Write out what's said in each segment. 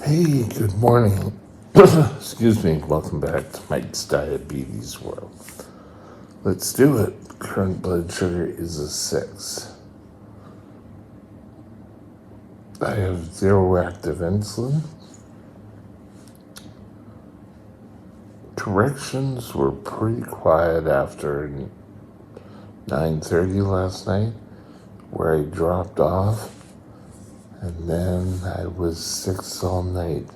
Hey, good morning. Excuse me. Welcome back to Mike's Diabetes World. Let's do it. Current blood sugar is a 6. I have zero active insulin. Corrections were pretty quiet after 9:30 last night, where I dropped off, and then I was 6 all night.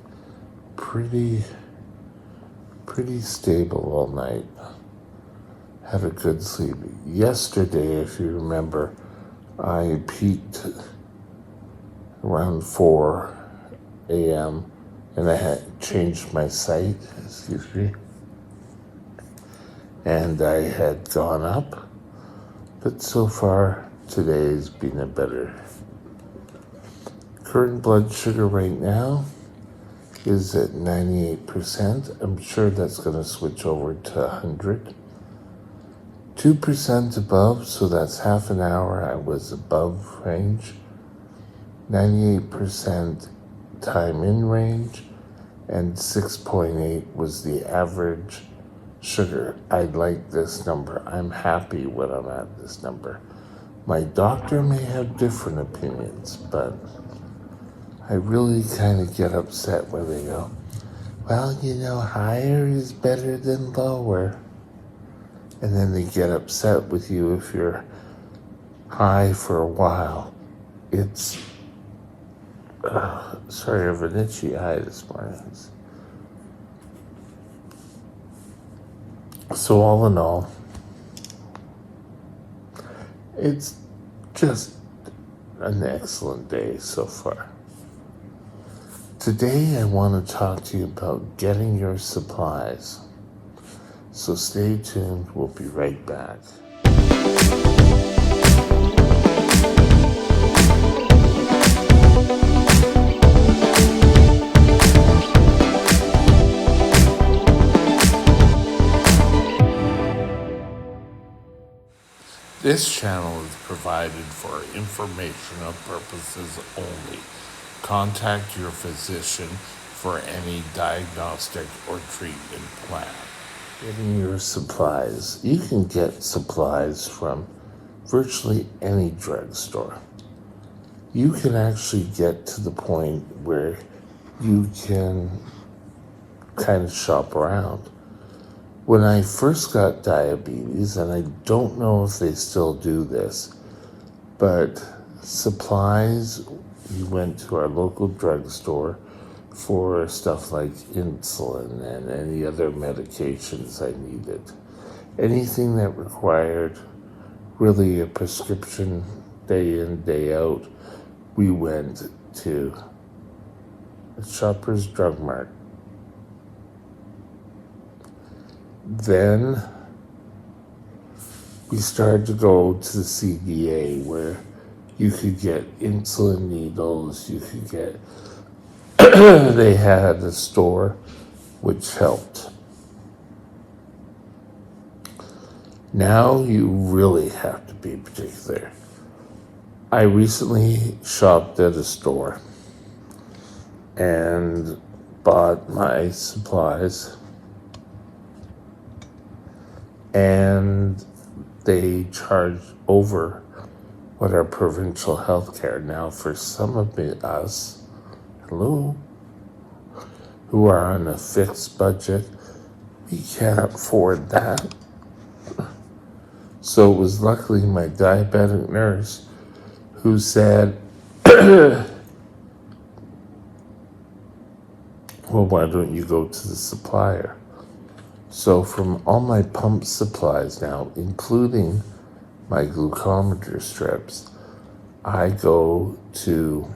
Pretty stable all night. Had a good sleep. Yesterday, if you remember, I peaked around 4 a.m. and I had changed my site, and I had gone up. But so far, today's been a better. Current blood sugar right now is at 98%. I'm sure that's going to switch over to 100. 2% above, so that's half an hour I was above range. 98% time in range, and 6.8 was the average sugar. I like this number. I'm happy when I'm at this number. My doctor may have different opinions, but I really kind of get upset when they go, well, higher is better than lower. And then they get upset with you if you're high for a while. It's, sorry, I have an itchy eye this morning. So all in all, it's just an excellent day so far. Today I want to talk to you about getting your supplies. So stay tuned, we'll be right back. This channel is provided for informational purposes only. Contact your physician for any diagnostic or treatment plan. Getting your supplies. You can get supplies from virtually any drugstore. You can actually get to the point where you can kind of shop around. When I first got diabetes, and I don't know if they still do this, but supplies, we went to our local drugstore for stuff like insulin and any other medications I needed. Anything that required really a prescription day in, day out, we went to a Shoppers Drug Mart. Then we started to go to the CVA, where you could get insulin needles, you could get, they had a store which helped. Now you really have to be particular. I recently shopped at a store and bought my supplies, and they charge over what our provincial health care. Now, for some of us, who are on a fixed budget, we can't afford that. So it was luckily my diabetic nurse who said, well, why don't you go to the supplier? So from all my pump supplies now, including my glucometer strips, I go to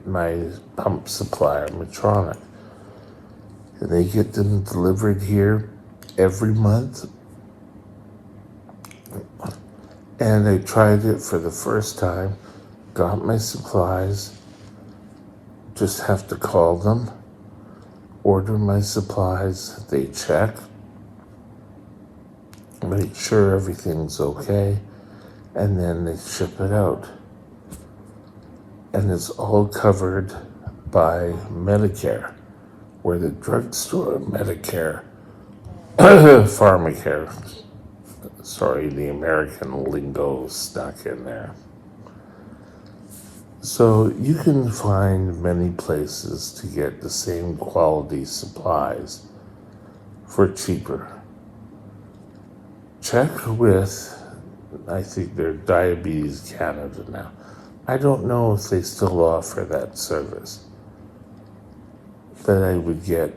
my pump supplier, Medtronic, and they get them delivered here every month. And I tried it for the first time, got my supplies, just have to call them, order my supplies, they check, make sure everything's okay, and then they ship it out. and it's all covered by Medicare, where the drugstore, Medicare, pharmacare, sorry, the American lingo stuck in there. So you can find many places to get the same quality supplies for cheaper. Check with, I think they're Diabetes Canada now. I don't know if they still offer that service, but I would get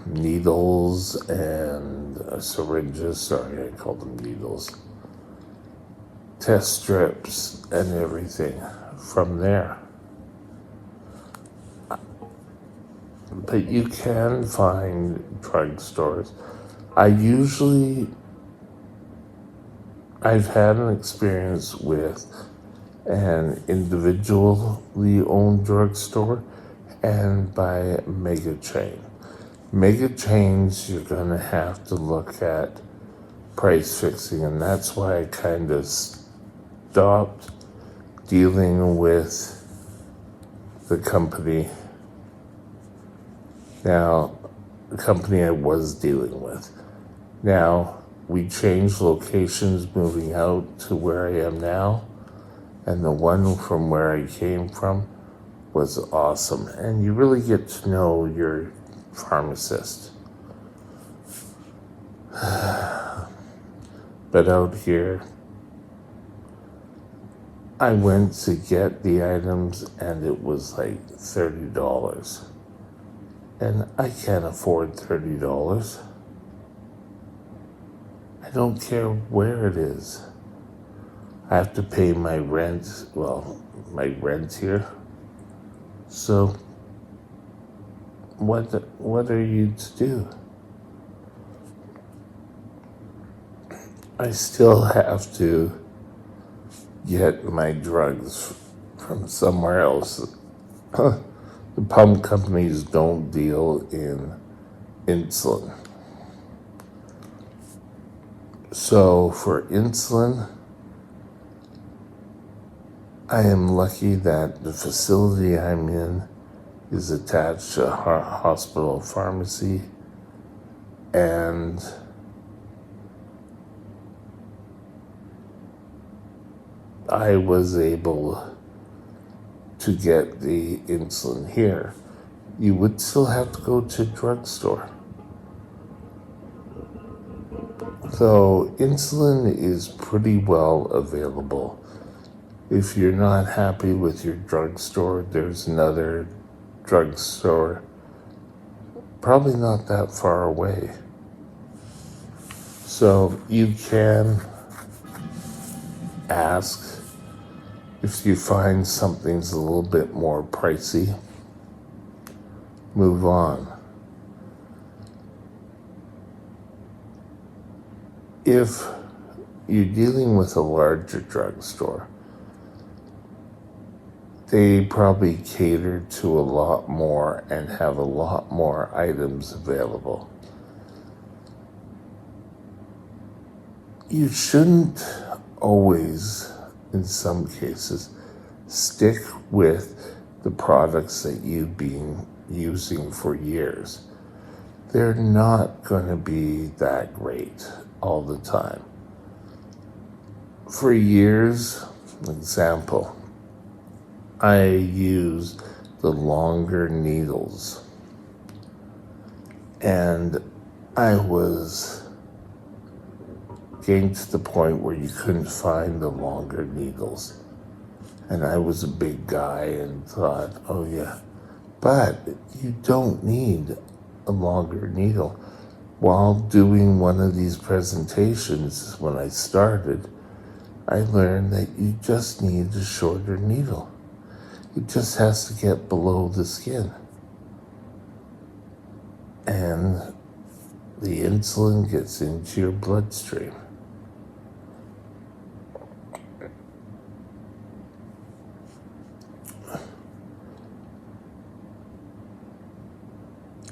needles and syringes, sorry, I call them needles, test strips and everything from there. But you can find drugstores. I've had an experience with an individually owned drugstore and by mega chain. Mega chains, you're gonna have to look at price fixing, and that's why I kind of stopped dealing with the company. Now, the company I was dealing with. Now, we changed locations moving out to where I am now, and the one from where I came from was awesome. And you really get to know your pharmacist. But out here, I went to get the items and it was like $30. And I can't afford $30. I don't care where it is. I have to pay my rent, my rent here. So what are you to do? I still have to get my drugs from somewhere else. The pump companies don't deal in insulin. So for insulin, I am lucky that the facility I'm in is attached to a hospital pharmacy, and I was able to get the insulin here. You would still have to go to a drugstore. So insulin is pretty well available. If you're not happy with your drugstore, there's another drugstore probably not that far away. So you can ask. If you find something's a little bit more pricey, move on. If you're dealing with a larger drugstore, they probably cater to a lot more and have a lot more items available. You shouldn't always, in some cases, stick with the products that you've been using for years. They're not going to be that great all the time. For years, example, I used the longer needles, and I was getting to the point where you couldn't find the longer needles. And I was a big guy and thought, oh yeah, but you don't need a longer needle. While doing one of these presentations, when I started, I learned that you just need a shorter needle. It just has to get below the skin. And the insulin gets into your bloodstream.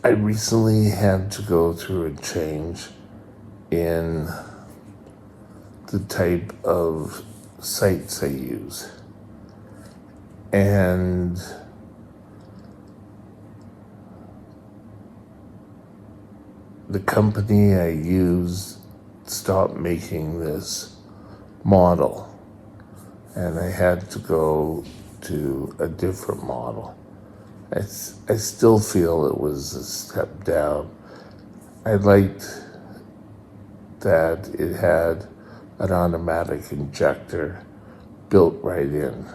I recently had to go through a change in the type of sites I use. And the company I used stopped making this model, and I had to go to a different model. I still feel it was a step down. I liked that it had an automatic injector built right in.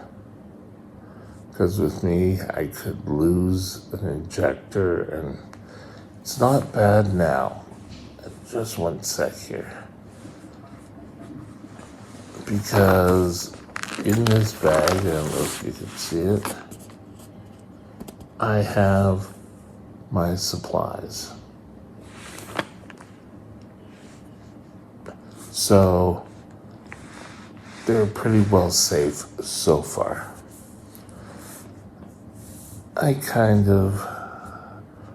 Because with me, I could lose an injector, and it's not bad now. Just one sec here. Because in this bag, I don't know if you can see it, I have my supplies. So they're pretty well safe so far. I kind of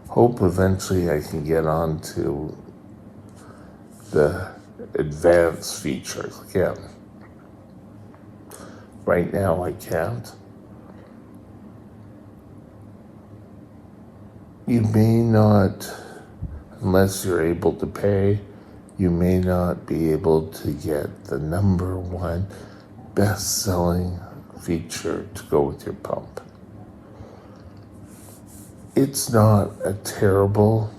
hope eventually I can get on to the advanced features again. Right now I can't. You may not, unless you're able to pay, you may not be able to get the #1 best-selling feature to go with your pump. It's not a terrible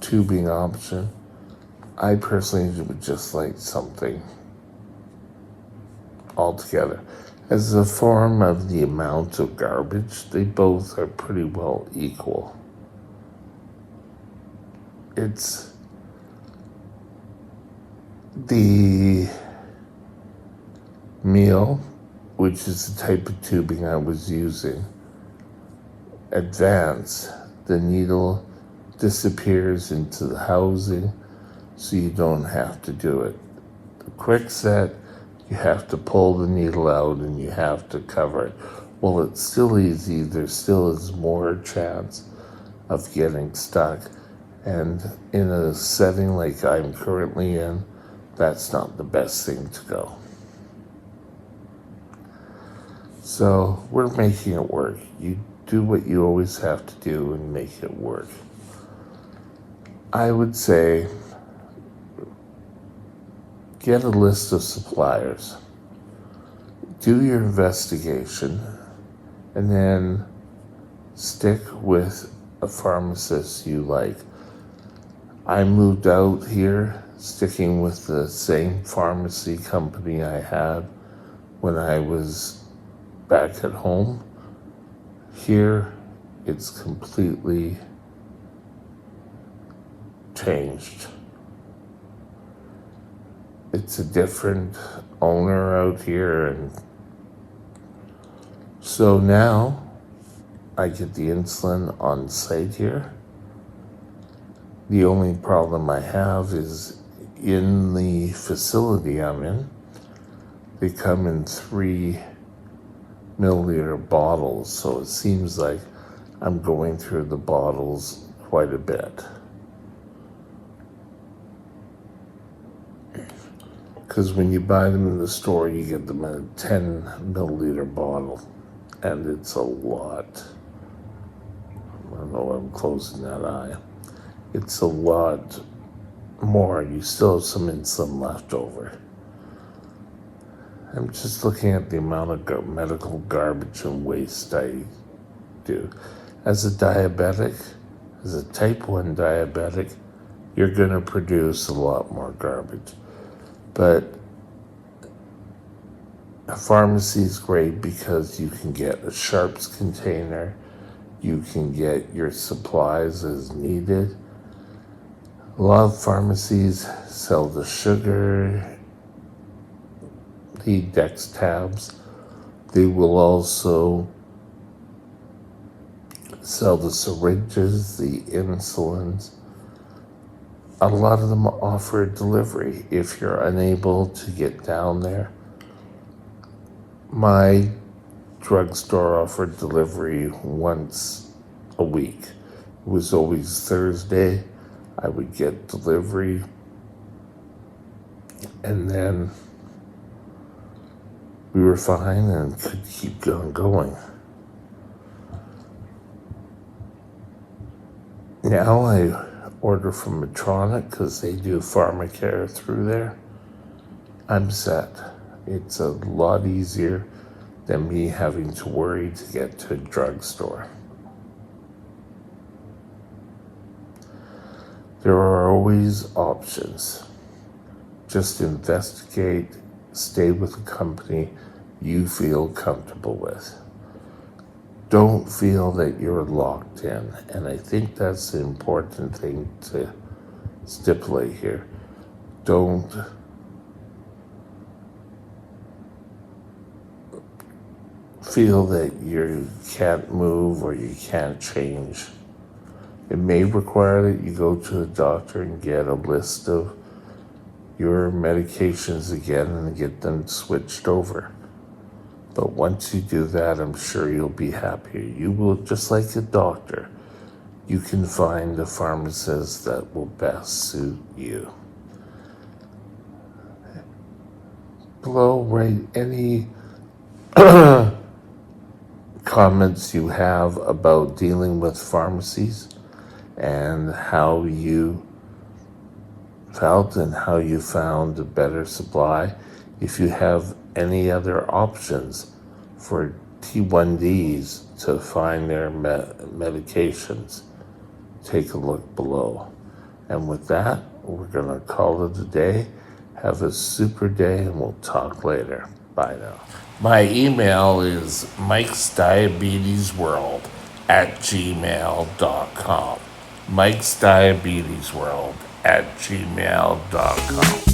tubing option. I personally would just like something altogether. As a form of the amount of garbage, they both are pretty well equal. It's the meal, which is the type of tubing I was using. Advanced, the needle disappears into the housing, so you don't have to do it. The quick set, you have to pull the needle out and you have to cover it. Well, it's still easy. There still is more chance of getting stuck. And in a setting like I'm currently in, that's not the best thing to go. So we're making it work. You do what you always have to do and make it work. I would say get a list of suppliers, do your investigation, and then stick with a pharmacist you like. I moved out here sticking with the same pharmacy company I had when I was back at home. Here, it's completely changed. It's a different owner out here, and so now I get the insulin on site here. The only problem I have is in the facility I'm in, they come in 3 milliliter bottles, so it seems like I'm going through the bottles quite a bit. Because when you buy them in the store, you get them in a 10 milliliter bottle, and it's a lot. I don't know, I'm closing that eye. It's a lot more. You still have some insulin left over. I'm just looking at the amount of medical garbage and waste I do. As a diabetic, as a type 1 diabetic, you're going to produce a lot more garbage. But a pharmacy is great because you can get a Sharps container, you can get your supplies as needed. A lot of pharmacies sell the sugar, the Dex tabs. They will also sell the syringes, the insulins. A lot of them offer delivery if you're unable to get down there. My drugstore offered delivery once a week. It was always Thursday. I would get delivery, and then we were fine and could keep on going. Now I order from Medtronic because they do pharmacare through there. I'm set. It's a lot easier than me having to worry to get to a drugstore. There are always options. Just investigate, stay with a company you feel comfortable with. Don't feel that you're locked in. And I think that's the important thing to stipulate here. Don't feel that you can't move or you can't change. It may require that you go to a doctor and get a list of your medications again and get them switched over. But once you do that, I'm sure you'll be happier. You will, just like a doctor, you can find the pharmacist that will best suit you. Below, write any comments you have about dealing with pharmacies and how you felt and how you found a better supply. If you have any other options for T1Ds to find their medications, take a look below. And with that, we're going to call it a day. Have a super day, and we'll talk later. Bye now. My email is mikesdiabetesworld@gmail.com. mikesdiabetesworld@gmail.com.